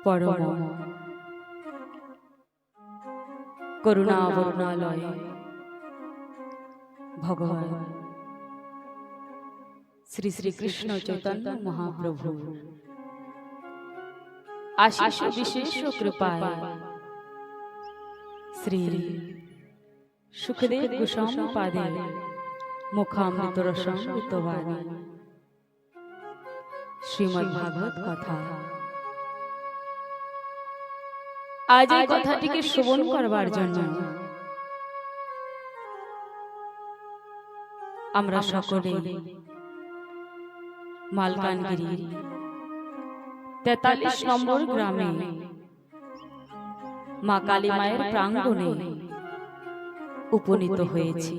পরম করুণা বরুণালয় ভগবান শ্রী শ্রী কৃষ্ণ চৈতন্য মহাপ্রভু আশিস বিশেষ কৃপায় শ্রী সুখদেব গোস্বামী পাদে মুখামৃত রসামৃত বাণী শ্রীমদ্ ভাগবত কথা। আজ এই কথাটিকে শ্রবণ করবার জন্য আমরা সকলে মালকানগিরি 43 নম্বর গ্রামে মা কালী মায়ের প্রাঙ্গণে উপনীত হয়েছি।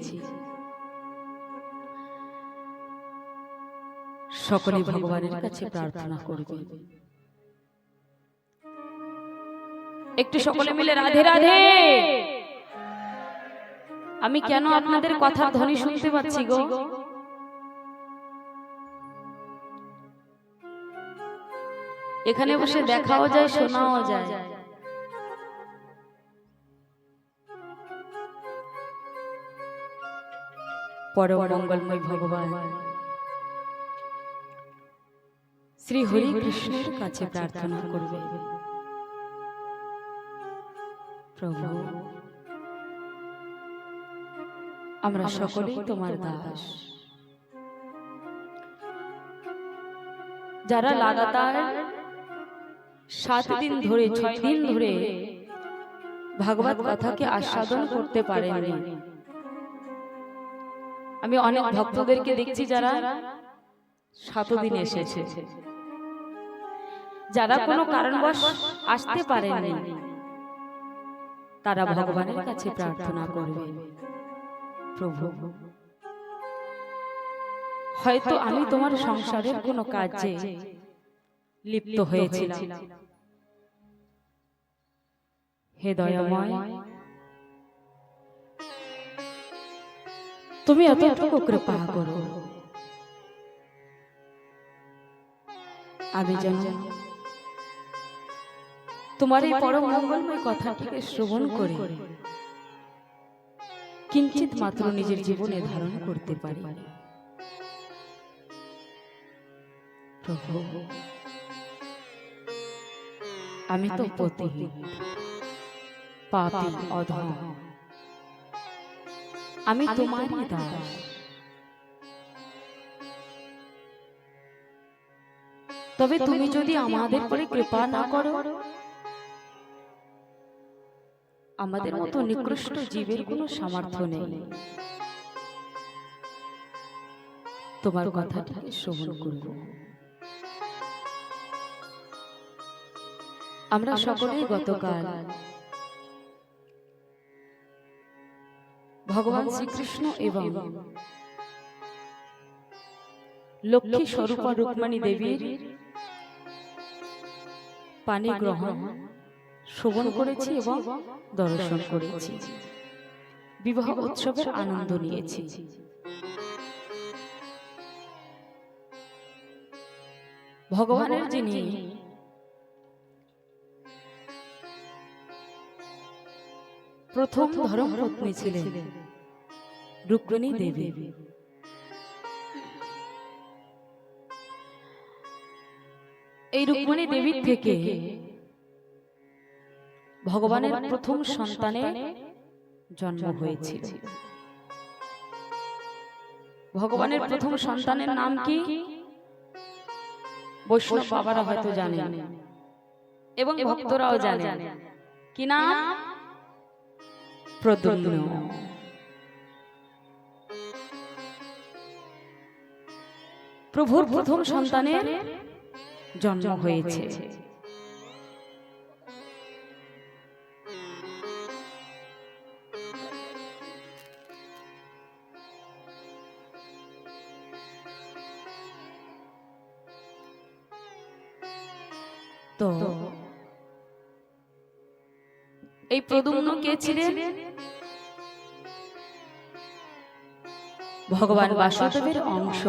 সকলে ভগবানের কাছে প্রার্থনা করবে। একটু সকলে মিলে রাধে রাধে। আমি কেন আপনাদের কথার ধ্বনি শুনতে পাচ্ছি গো? এখানে বসে দেখাও যায়, শোনাও যায়। পরম মঙ্গলময় ভগবান শ্রী হরি কৃষ্ণের কাছে প্রার্থনা করবে, প্রভু আমরা সকলেই তোমার দাস, যারা লাগাতার 7 দিন ধরে 6 দিন ধরে ভাগবত কথাকে আস্বাদন করতে পারেননি। আমি অনেক ভক্তদেরকে দেখছি যারা 7 দিন এসেছে, যারা কোনো কারণবশ আসতে পারেননি তারা ভগবানের কাছে প্রার্থনা করবে, প্রভু হয়তো আমি তোমার সংসারের কোনো কাজে লিপ্ত হয়েছিলাম, হে দয়াময় তুমি এতটুকু কৃপা করো, আমি যেন তোমার এই পরম মঙ্গলময় কথাটিকে শ্রবণ করে কিঞ্চিত মাত্র নিজের জীবনে ধারণ করতে পারি। প্রভু আমি তো পতিহীন পাপী অধম, আমি তোমারই দাস, তবে তুমি যদি আমাদের পরে কৃপা না করো, আমাদের মতো নিকৃষ্ট জীবের কোনো সামর্থ্য নেই তোমার কথাটিকে শ্রবণ করব। আমরা সকলেই গতকাল ভগবান শ্রীকৃষ্ণ এবং লক্ষ্মী স্বরূপা রুক্মিণী দেবীর পানি গ্রহণ শ্রবণ করেছি এবং দর্শন করেছি, বিবাহ উৎসবের আনন্দ নিয়েছি। ভগবানের যিনি প্রথম ধর্মপত্নী ছিলেন রুক্মিণী দেবী, এই রুক্মিণী দেবীর থেকে ভগবানের প্রথম সন্তানের জন্ম হয়েছিল। ভগবানের প্রথম সন্তানের নাম কি বৈষ্ণব বাবারা হয়তো জানেন এবং ভক্তরাও জানেন, কি নাম? প্রদ্যুম্ন। প্রভুর প্রথম সন্তানের জন্ম হয়েছে। তো এই প্রদ্যুম্ন কে ছিলেন? ভগবান বাসুদেবের অংশ।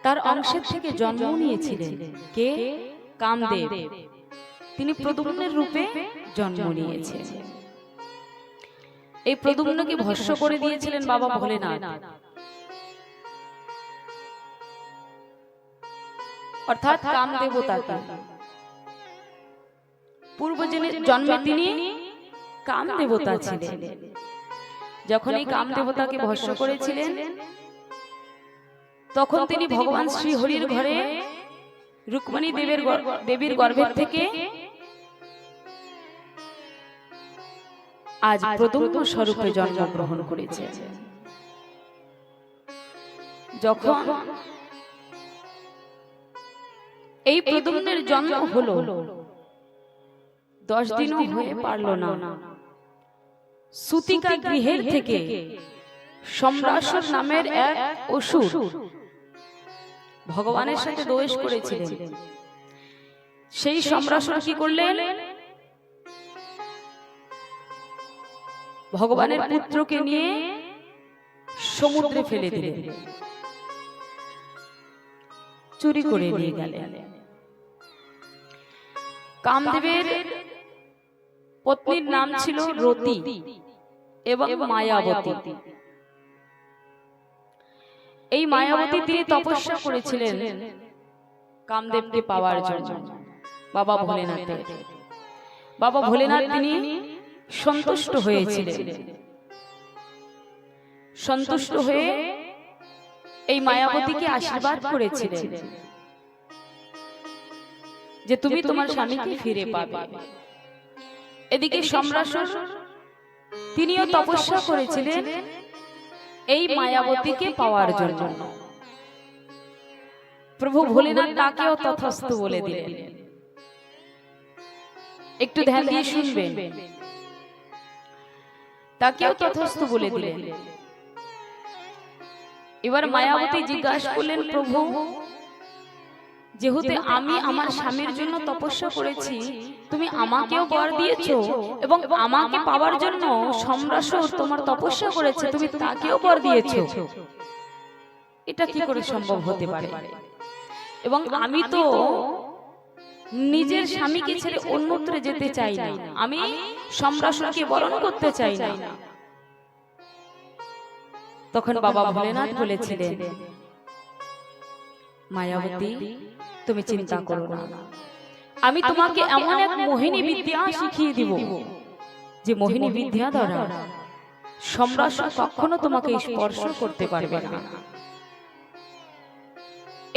তার অংশের থেকে জন্ম নিয়েছিলেন কে? কামদেব তিনি প্রদ্যুম্নের রূপে জন্ম নিয়েছেন। এই প্রদ্যুম্নকে ভস্ম করে দিয়েছিলেন বাবা ভোলেনাথ, অর্থাৎ কামদেবতাকে। পূর্ব জন্মে তিনি কামদেবতা ছিলেন। যখন এই কামদেবতাকে ভস্ম করেছিলেন তখন তিনি ভগবান শ্রীহরির ঘরে রুক্মিণী দেবীর গর্ভের থেকে আজ প্রদ্যুম্ন স্বরূপে জন্মগ্রহণ করেছে। যখন এই প্রদ্যুম্নের জন্ম হলো 10 দিনও হয়ে পারল না, সুতিকা গৃহের থেকে সম্রাসর নামের এক অসুর ভগবানের সাথে দোষ করেছিলেন। সেই সম্রাসর কি করলেন? ভগবানের পুত্রকে নিয়ে সমুদ্রে ফেলে দিলেন, চুরি করে নিয়ে গেলেন। কামদেবের পত্নীর নাম ছিল রতি এবং মায়াবতী। এই মায়াবতী তিনি তপস্যা করেছিলেন কামদেবকে পাওয়ার জন্য বাবা ভোলেনাথের। বাবা ভোলেনাথ তিনি সন্তুষ্ট হয়েছিলেন। সন্তুষ্ট হয়ে এই মায়াবতীকে আশীর্বাদ করেছিলেন যে তুমি তোমার স্বামীকে ফিরে পাবে। এদিকে সম্রাসর তিনিও তপস্যা করেছিলেন এই মায়াবতীকে পাওয়ার জন্য। প্রভু ভোলেনাথ তাকেও তথাস্তু বলে দিলেন। একটু ধ্যান দিয়ে শুনবেন। তাকেও তথাস্তু বলে দিলেন। এবার মায়াবতী জিজ্ঞাসা করলেন, প্রভু যেহেতু আমি আমার স্বামীর জন্য তপস্যা করেছি, তুমি আমাকেও বর দিয়েছো এবং আমাকে পাওয়ার জন্য সম্রাসর তোমার তপস্যা করেছে, তুমি তাকেও বর দিয়েছো, এটা কি করে সম্ভব হতে পারে? এবং আমি তো নিজের স্বামীকে ছেড়ে অন্যত্র যেতে চাই না, আমি সম্রাসরকে বরণ করতে চাই না। তখন বাবা ভোলেনাথ বলেছিলেন, মায়াবতী তুমি চিন্তা করো না, আমি তোমাকে এমন এক মোহিনী বিদ্যা শিখিয়ে দিব যে মোহিনী বিদ্যা দ্বারা সম্রাসর কখনো তোমাকে স্পর্শ করতে পারবে না।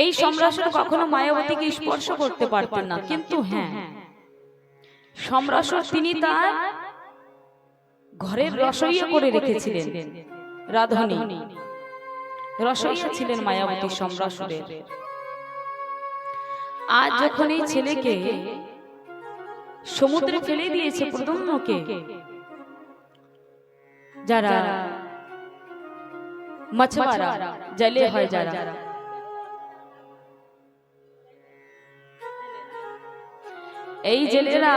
এই সম্রাসর কখনো মায়াবতীকে স্পর্শ করতে পারতেন না, কিন্তু হ্যাঁ, সম্রাসর তিনি তার ঘরের রসইয়া করে রেখেছিলেন রাধুনী। রসইয়া ছিলেন মায়াবতী সম্রাসরের। আজ যখন এই ছেলেকে সমুদ্রে ফেলে দিয়েছে প্রদ্যুম্নকে, যারা মাছওয়ারা জেলে হয়, যারা এই জেলেরা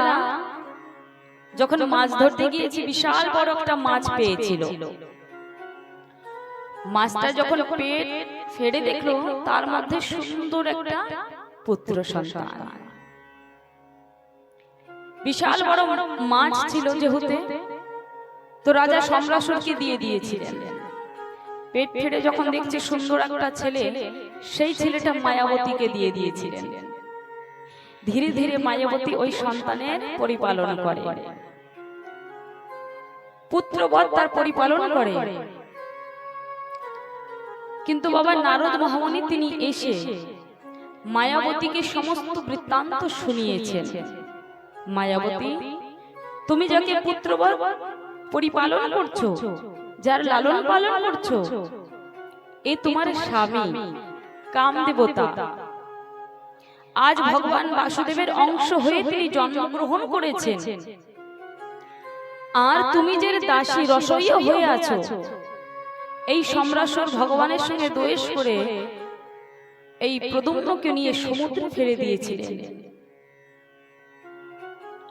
যখন মাছ ধরতে গিয়েছে, বিশাল বড় একটা মাছ পেয়েছিল। মাছটা যখন পেট ফেড়ে দেখলো, তার মধ্যে সুন্দর একটা পুত্র সন্তান। বিশাল বড় মাছ ছিল যেহেতু, তো রাজা সম্রাসরকে দিয়ে দিয়েছিলেন। পেট ফেড়ে যখন দেখছে সুন্দর একটা ছেলে, সেই ছেলেটা মায়াবতীকে দিয়ে দিয়েছিলেন। ধীরে ধীরে মায়াবতী ওই সন্তানের পরিপালন করে, পুত্রবৎ তার পরিপালন করে। কিন্তু বাবা নারদ মহামুনি তিনি এসে মায়াবতীকে সমস্ত বৃত্তান্ত শুনিয়েছেন। মায়াবতী, তুমি যাকে পুত্রবৎ পরিপালন করছো, যার লালন পালন করছো, এ তোমার স্বামী কামদেবতা। আজ ভগবান বাসুদেবের অংশ হয়ে তিনি জন্মগ্রহণ করেছেন, আর তুমি যে দাসী রসইয়া হয়ে আছো। এই সম্রাসর ভগবানের সঙ্গে দোষ করে এই প্রদ্যুম্নকে নিয়ে সমুদ্রে ফেলে দিয়েছিলেন।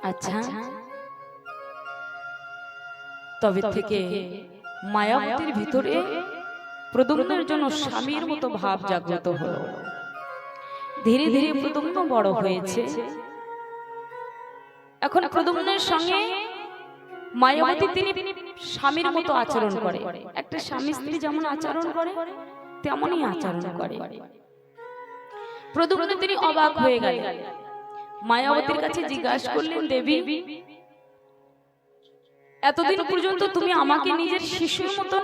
আচ্ছা, তবে থেকে মায়াবতীর ভিতরে প্রদ্যুম্নের জন্য স্বামীর মতো ভাব জাগ্রত হলো। ধীরে ধীরে প্রদ্যুম্ন বড় হয়েছে। এখন প্রদ্যুম্নের সঙ্গে মায়াবতী তিনি স্বামীর মতো আচরণ করে, একটা স্বামী স্ত্রী যেমন আচরণ করে তেমনই আচরণ করে। প্রদ্যুম্ন তিনি অবাক হয়ে গেলেন, মায়াবতীর কাছে জিজ্ঞাসা করলেন, দেবী এতদিন পর্যন্ত তুমি আমাকে নিজের শিশুর মতো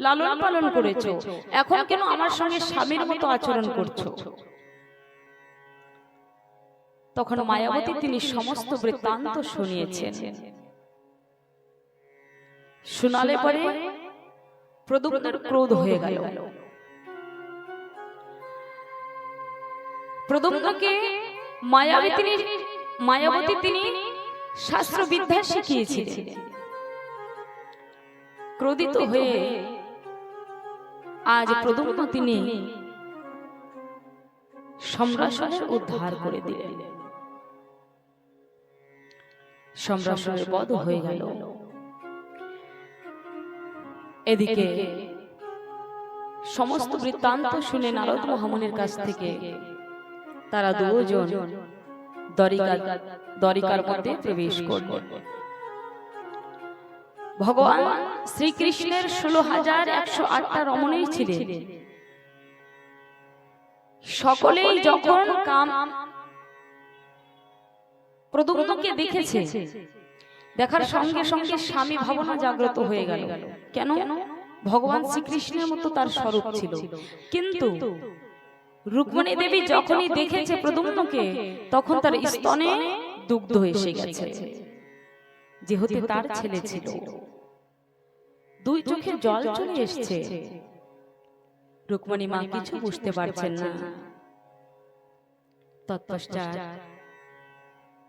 লালন পালন করেছো, এখন কেন আমার সঙ্গে স্বামীর মতো আচরণ করছো? তখন মায়াবতী তিনি সমস্ত বৃত্তান্ত শুনিয়েছেন। শোনালে পরে প্রদ্যুম্নের ক্রোধ হয়ে গেল। প্রদ্যুম্নকে মায়াবতী তিনি শাস্ত্র বিদ্যা শিখিয়েছিলেন। ক্রোধিত হয়ে আজ প্রদ্যুম্ন তিনি সম্রাসনের উদ্ধার করে দিলেন। সম্রাসনের বধ হয়ে গেল। এদিকে সমস্ত বৃত্তান্ত শুনে নারদ মহামুনির কাছ থেকে তারা দুজন দ্বারিকার মধ্যে প্রবেশ করলেন। ভগবান শ্রীকৃষ্ণের 16,108টা রমণী ছিলেন। সকলেই যখন প্রদ্যুম্নকে দেখেছে, দেখার সঙ্গে সঙ্গে স্বামী ভাবনা জাগ্রত হয়ে গেল। কেন? ভগবান শ্রীকৃষ্ণের মতো তার স্বরূপ ছিল। কিন্তু রুক্মিণী দেবী যখনই দেখেছে প্রদ্যুম্নকে, তখন তার স্তনে দুগ্ধ এসে গেছে, যেহেতু তার ছেলে ছিল। দুই চোখে জল চলে এসছে। রুক্মিণী মা কিছু বুঝতে পারছেন না। তৎপশ্চাৎ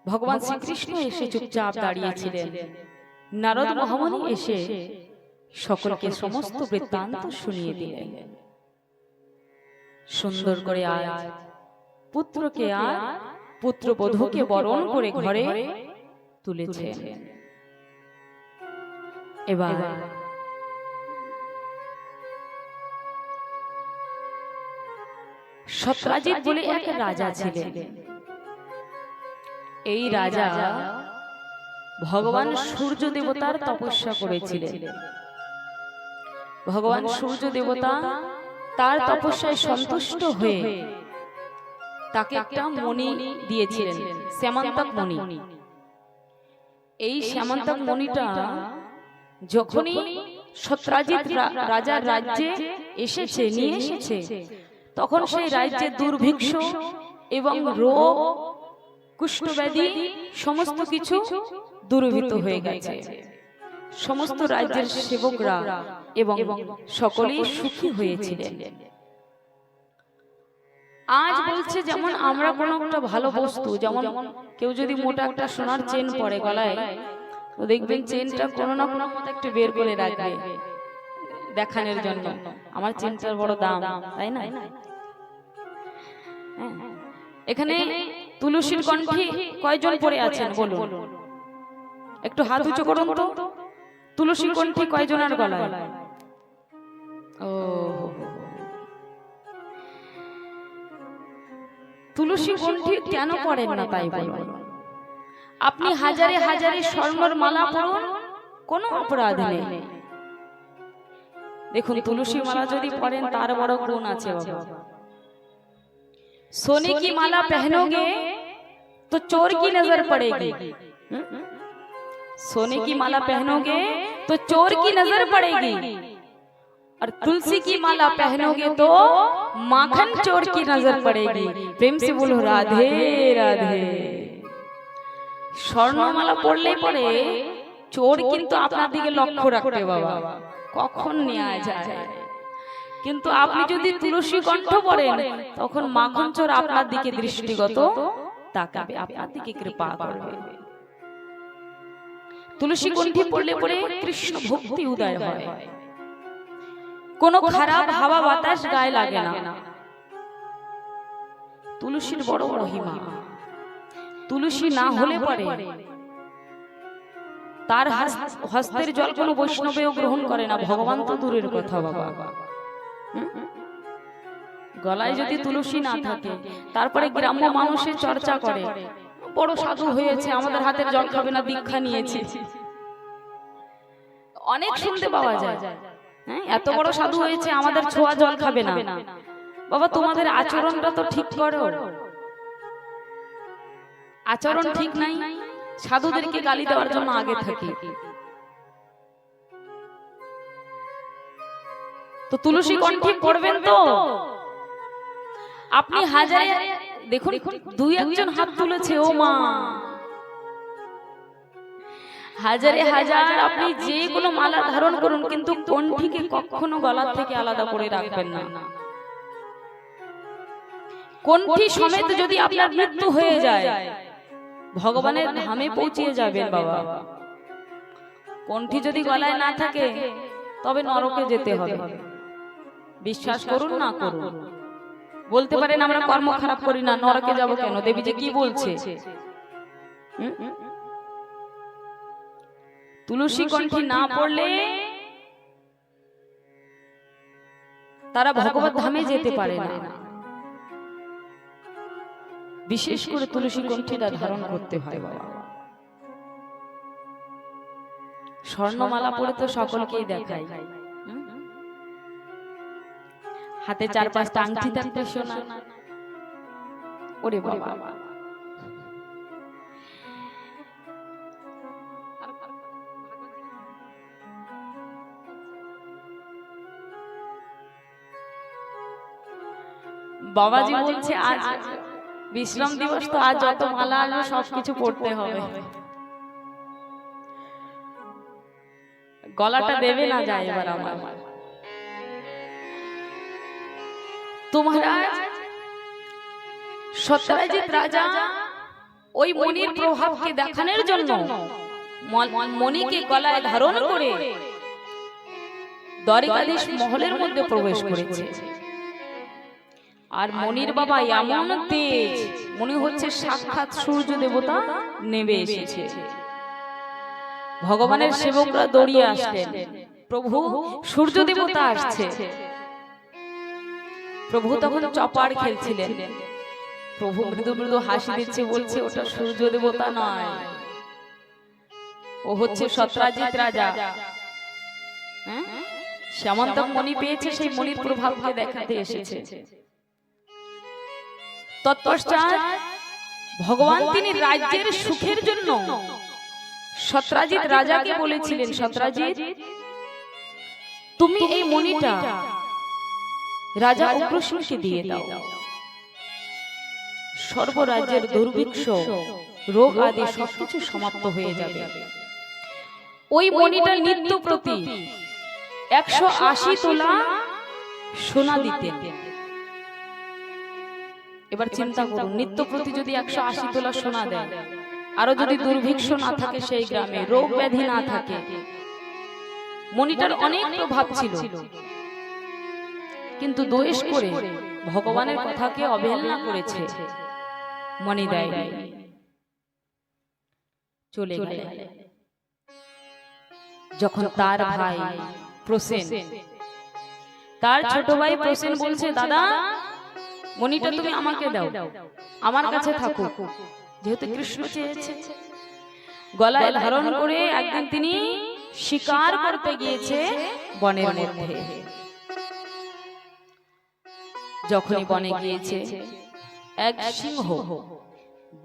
ভগবান শ্রীকৃষ্ণ এসে চুপচাপ দাঁড়িয়েছিলেন। নারদ মহামুনি এসে সকলকে সমস্ত বৃত্তান্ত শুনিয়ে দিলেন। সুন্দর করে আজ পুত্রকে আর পুত্রবধূকে বরণ করে ঘরে তুলেছেন। এবার সত্রাজিৎ বলে এক রাজা ছিলেন। এই রাজা ভগবান সূর্য দেবতার তপস্যা করেছিলেন। ভগবান সূর্য দেবতা তার তপস্যায় সন্তুষ্ট হয়ে তাকে একটা মণি দিয়েছিলেন, শ্যামন্তক মণি। এই শ্যামন্তক মণিটা যখনই সত্রাজিৎ রাজার রাজ্যে এসেছে, নিয়ে এসেছে, তখন সেই রাজ্যে দুর্ভিক্ষ এবং রোগ, কুষ্ঠব্যাধি সমস্ত কিছু দূরীভূত হয়ে গেছে। সমস্ত রাজ্যের সেবকরা এবং সকলেই সুখী হয়েছিলেন। আজ বলছে যেমন আমরা কোনো একটা ভালো বস্তু, যেমন কেউ যদি মোটা একটা সোনার চেন পরে গলায়, তো দেখবেন চেনটা কোনো না কোনো মতো একটু বের করে রাখবে দেখানোর জন্য, আমার চেনটার বড় দাম, তাই না? এখানে তুলসীর কণ্ঠী কয়জন পড়ে আছেন বলুন, একটু হাত উঁচু করুন তো। তুলসীর কণ্ঠী কয়জনের গলায়? ও, তুলসী কণ্ঠী কেন পড়েন না তাই বলুন। আপনি হাজারে হাজারে স্বর্ণের মালা পরুন, কোনো অপরাধ নেই। দেখুন তুলসী মালা যদি পড়েন তার বড় গুণ আছে বাবা। सोने की माला पहनोगे तो चोर की नजर पड़ेगी। सोने की माला पहनोगे तो चोर की नजर पड़ेगी, और तुलसी की माला पहनोगे तो माखन चोर की नजर पड़ेगी। प्रेम से बोलो राधे राधे। স্বর্ণমালা পড়লেই পরে চোর কিন্তু আপনার দিকে লক্ষ্য রাখবে বাবা, কখন নেওয়া যায়। কিন্তু আপনি যদি তুলসী কণ্ঠ পড়েন, তখন মাখন চোর আপনার দিকে দৃষ্টিগত তাকাবে, আপনার দিকে কৃপা করবে। তুলসী কণ্ঠী পড়লে পরে কৃষ্ণ ভক্তি উদয় হয়, কোনো খারাপ হাওয়া বাতাস গায়ে লাগে না। তুলসীর বড় মহিমা। তুলসী না হলে পরে তার হস্তের জল কোনো বৈষ্ণবেও গ্রহণ করে না, ভগবান তো দূরের কথা বাবা। গলায় যদি তুলসী না থাকে, তারপরে গ্রাম্য মানুষের চর্চা করে বড় সাধু হয়েছে, আমাদের হাতের জল খাবে না, দীক্ষা নিয়েছে, অনেক শুনতে পাওয়া যায়। হ্যাঁ, এত বড় সাধু হয়েছে, আমাদের ছোঁয়া জল খাবে না। বাবা, তোমাদের আচরণটা তো ঠিক করো। আচরণ ঠিক নাই, সাধুদেরকে গালি দেওয়ার জন্য আগে থাকি। তো তুলসী কণ্ঠী পড়বেন তো। আপনি হাজারে দেখুন, দুই একজন হাত তুলেছে, ও মা, হাজারে হাজার আপনি যে কোনো মালা ধারণ করুন, কিন্তু কণ্ঠীকে কখনো গলা থেকে আলাদা করে রাখবেন না। কণ্ঠী সমেত যদি আপনার মৃত্যু হয়ে যায়, ভগবানের ধামে পৌঁছিয়ে যাবেন বাবা। কণ্ঠী যদি গলায় না থাকে, তবে নরকে যেতে হবে। বিশ্বাস করুন না করুন। বলতে পারেন আমরা কর্ম খারাপ করি না, নরকে যাব কেন? দেবী যে কি বলছে, তুলসী কণ্ঠী না পড়লে তারা ভগবত ধামে যেতে পারে না। বিশেষ করে তুলসী কণ্ঠীটা ধারণ করতে হয় বাবা। স্বর্ণমালা পরে তো সকলকেই দেখায়, হাতে 4-5টা আংটি থাকতে সোনা, ওরে বাবা। বাবাজি বলছে আজ বিশ্রাম দিবস, তো আজ যত মালা আসবে সবকিছু পড়তে হবে। গলাটা দেবে না যায় এবার আমার। মহারাজ সত্যজিৎ রাজা ওই মণির প্রভাবকে দেখানোর জন্য মণিকে গলায় ধারণ করে দ্বারিকাধীশ মহলের মধ্যে প্রবেশ করেছে। আর মণির বাবা এমন তেজ, মনে হচ্ছে সাক্ষাৎ সূর্য দেবতা নেমে এসেছে। ভগবানের সেবকরা দৌড়িয়ে আসলেন, প্রভু সূর্য দেবতা আসছে। প্রভু তখন চপার খেলছিলেন। প্রভু মৃদু মৃদু হাসি দিচ্ছে, বলছে ওটা সূর্য দেবতা নয়, ও হচ্ছে সত্যজিৎ রাজা। শ্যামন্তক মণি পেয়েছে, সেই মণির প্রভাবকে দেখাতে এসেছে। তৎপশ্চাৎ ভগবান তিনি রাজ্যের সুখের জন্য সত্যজিৎ রাজাকে বলেছিলেন, সত্যজিৎ তুমি এই মণিটা রাজা উগ্রসেনকে দিয়ে দাও, সর্বরাজ্যের দুর্ভিক্ষ রোগ আদি সবকিছু সমাপ্ত হয়ে যাবে। ওই মণিটা নিত্য প্রতি 180 তোলা সোনা দিতেন। এবার চিন্তা করুন, নিত্য প্রতি যদি 180 তোলা সোনা দেয়, আরো যদি দুর্ভিক্ষ না থাকে, সেই গ্রামে রোগ ব্যাধি না থাকে, মণিটার অনেক প্রভাব ছিল। কিন্তু দোষ করে ভগবানের কথাকে অবহেলনা করেছে, মণি দেয়, চলে গেল। যখন তার ভাই প্রসেন, তার ছোট ভাই প্রসেন বলছে, দাদা মণিটা তুমি আমাকে দাও, আমার কাছে থাকুক, যেহেতু কৃষ্ণ চেয়েছে। গলায় ধারণ করে একদিন তিনি শিকার করতে গিয়েছে বনের মধ্যে। যখনই বনে গিয়েছে, এক সিংহ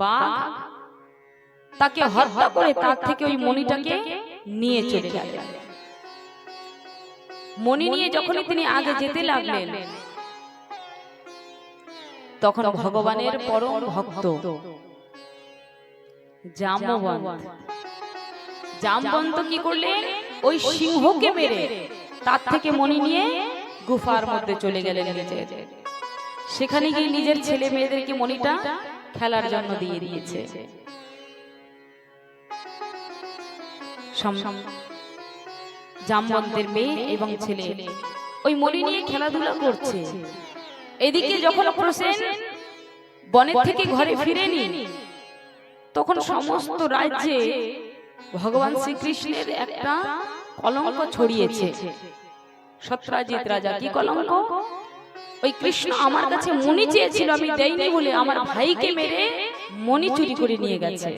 বাঘ তাকে হত্যা করে তার থেকে ওই মণিটাকে নিয়ে চলে গেল। মণি নিয়ে যখনই তিনি আগে যেতে লাগলেন, তখন ভগবানের পরম ভক্ত জামবন্ত কি করলেন, ওই সিংহকে মেরে তার থেকে মণি নিয়ে গুফার মধ্যে চলে গেলেন। সেখানে গিয়ে নিজের ছেলে মেয়েদেরকে মণিটা খেলার জন্য দিয়ে দিয়েছে। জামবন্তের মেয়ে এবং ছেলে ওই মণি নিয়ে খেলাধুলা করছে। এদিকে যখন প্রসেন বনের থেকে ঘরে ফিরেনি, তখন সমস্ত রাজ্যে ভগবান শ্রীকৃষ্ণের একটা কলঙ্ক ছড়িয়েছে। সত্যজিৎ রাজা কি কলঙ্ক? ওই কৃষ্ণ আমার কাছে মণি চেয়েছিল, আমি দেইনি বলে আমার ভাইকে মেরে মণি চুরি করে নিয়ে গেছে।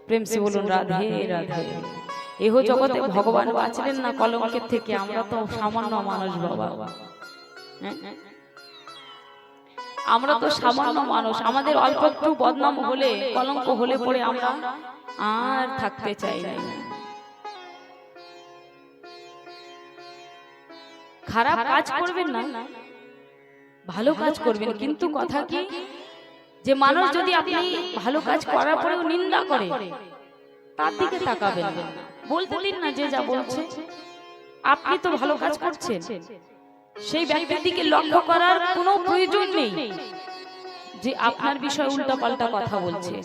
প্রেম সে বলুন রাধে রাধে। এহ জগতে ভগবান বাঁচলেন না কলঙ্কের থেকে, আমরা তো সামান্য মানুষ বাবা, আমরা তো সামান্য মানুষ। আমাদের অল্প একটু বদনাম হলে, কলঙ্ক হলে পরে আমরা আর থাকতে চাই না। খারাপ কাজ করবেন না, ভালো কাজ করবেন, কিন্তু কথা কি যে মানুষ যদি আপনি ভালো কাজ করার পরেও নিন্দা করে তার দিকে তাকাবেন না, বলতে দিন না যে যা বলছে। আপনি তো ভালো কাজ করছেন, সেই ব্যক্তির দিকে লক্ষ্য করার কোনো প্রয়োজন নেই যে আপনার বিষয়ে উল্টাপাল্টা কথা বলছে।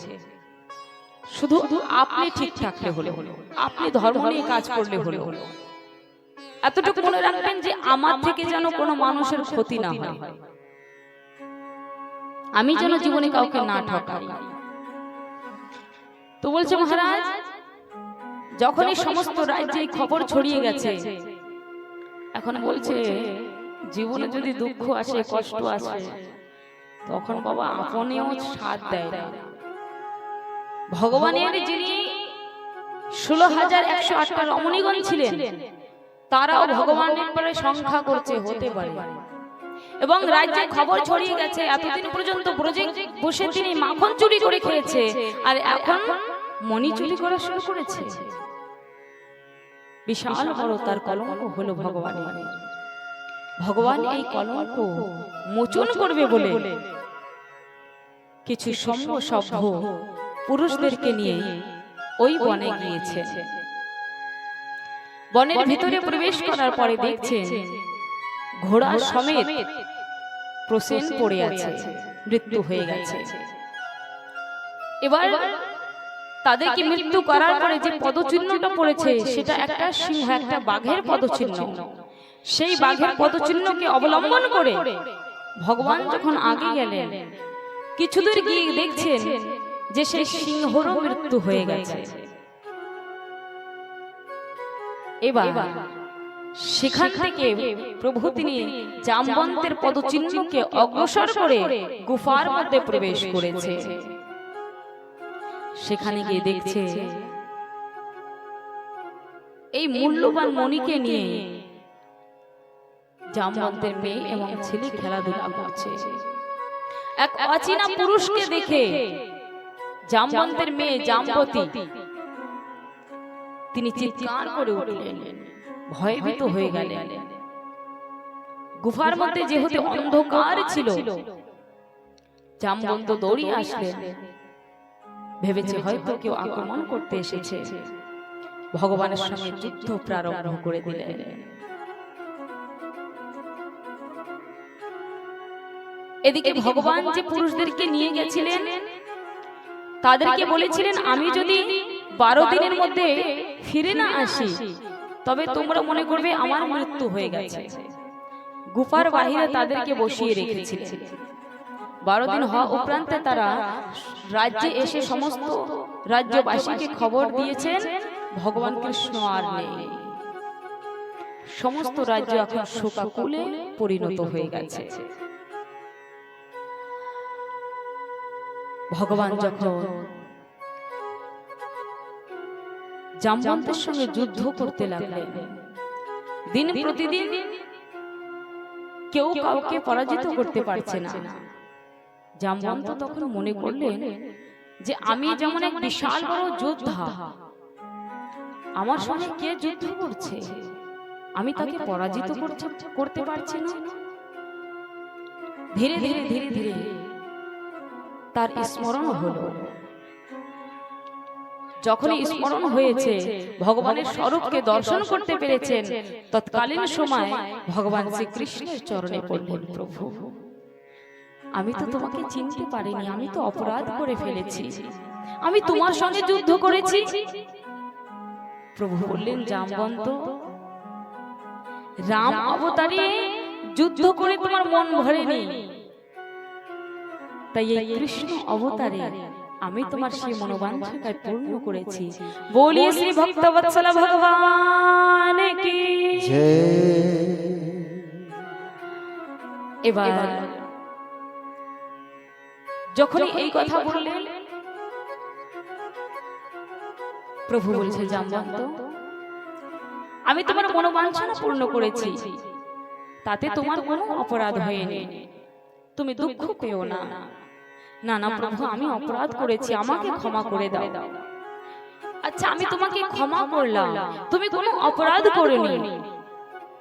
শুধু আপনি ঠিক থাকলে হলো, আপনি ধর্ম নিয়ে কাজ করলে হলো। এতটুকু মনে রাখবেন যে আমার থেকে যেন কোনো মানুষের ক্ষতি না হয়, আমি যেন জীবনে কাউকে না ঠকাই। তো বলছে মহারাজ, যখন এই সমস্ত রাজ্যে খবর ছড়িয়ে গেছে, এখন বলছে জীবনে যদি দুঃখ আসে, কষ্ট আসে, তখন বাবা আপনিও সাথ দেয় না। ভগবানের যিনি 16,108টা রমণীগণ ছিলেন, তারাও ভগবানের পরে সংখ্যা করছে হতে পারে। এবং রাজ্যে খবর ছড়িয়ে গেছে এতদিন পর্যন্ত ব্রজে বসে তিনি মাখন চুরি করে খেয়েছে, আর এখন মণি চুরি করা শুরু করেছে। বিশাল বড় তার কলঙ্ক হলো ভগবানের। ভগবান এই কলঙ্ক মোচন করবে বলে কিছু সভ্য সভ্য পুরুষদেরকে নিয়ে ওই বনে গিয়েছে। বনের ভিতরে প্রবেশ করার পরে দেখছেন ঘোড়া সমেত প্রসেন পড়ে আছে, মৃত্যু হয়ে গেছে। এবার তাদেরকে মৃত্যু করার পরে যে পদচিহ্নটা পড়েছে সেটা একটা সিংহ, একটা বাঘের পদচিহ্ন। সেই বাঘের পদচিহ্নকে অবলম্বন করে ভগবান যখন আগে গেলেন, কিছুদূর গিয়ে দেখছেন যে সেই সিংহরও মৃত্যু হয়ে গেছে। এবার সেখান থেকে প্রভু তিনি জামবন্তের পদচিহ্নকে অগ্রসর করে গুফার মধ্যে প্রবেশ করেছে। সেখানে গিয়ে দেখছে এই মূল্যবান মণিকে নিয়ে জামবন্তের মেয়ে এবং ছেলে খেলাধুলা করছে। এক অচেনা পুরুষকে দেখে জামবন্তের মেয়ে জামবতী তিনি চিৎকার করে উঠলেন, ভয়ভীত হয়ে গেলেন। গুফার মধ্যে যেহেতু অন্ধকার ছিল, জামবন্ত দৌড়িয়ে আসলেন, ভেবেছে হয়তো কেউ আক্রমণ করতে এসেছে। ভগবানের সঙ্গে যুদ্ধ প্রারম্ভ করে দিলেন। এদিকে ভগবান যে পুরুষদেরকে নিয়ে গেছিলেন তাদেরকে বলেছিলেন, আমি যদি 12 দিনের মধ্যে ফিরে না আসি তবে তোমরা মনে করবে আমার মৃত্যু হয়ে গেছে। গুফার বাহিরে তাদেরকে বসিয়ে রেখেছিলেন। 12 দিন হওয়া উপরান্তে তারা রাজ্যে এসে সমস্ত রাজ্যবাসীকে খবর দিয়েছেন ভগবান কৃষ্ণ আর নেই। সমস্ত রাজ্য এখন শোকাকুলে পরিণত হয়ে গেছে। ভগবান যখন জামবন্তের সঙ্গে যুদ্ধ করতে লাগলেন, দিন প্রতিদিন কেউ কাউকে পরাজিত করতে পারছে না। জামবন্ত তখন মনে করলেন যে আমি যেমন এক বিশাল বড় যোদ্ধা, আমার সঙ্গে কে যুদ্ধ করছে, আমি তাকে পরাজিত করতে পারছি না। ধীরে ধীরে ধীরে ধীরে তার স্মরণ হলো। যখন স্মরণ হয়েছে, ভগবানের স্বরূপকে দর্শন করতে পেরেছেন, তৎকালীন সময় ভগবান শ্রীকৃষ্ণের চরণে পড়লেন, প্রভু আমি তো তোমাকে চিনতে পারিনি, আমি তো অপরাধ করে ফেলেছি, আমি তোমার সঙ্গে যুদ্ধ করেছি। প্রভু বললেন, জামবন্ত, রাম অবতারে যুদ্ধ করে তোমার মন ভরেনি, তাই এই কৃষ্ণ অবতারে আমি তোমার সেই মনোবাঞ্ছাকে পূর্ণ করেছি। বলিয়ে শ্রী ভক্তবৎসল ভগবান কি জয়। এবার যখনই এই কথা বললেন, প্রভু বলছে, জামবন্ত, আমি তোমার মনোবাঞ্ছনা পূর্ণ করেছি, তাতে তোমার কোনো অপরাধ হয়নি, তুমি দুঃখ পেও না। না না প্রভু, আমি অপরাধ করেছি, আমাকে ক্ষমা করে দাও। আচ্ছা, আমি তোমাকে ক্ষমা করলাম, তুমি কোনো অপরাধ করোনি,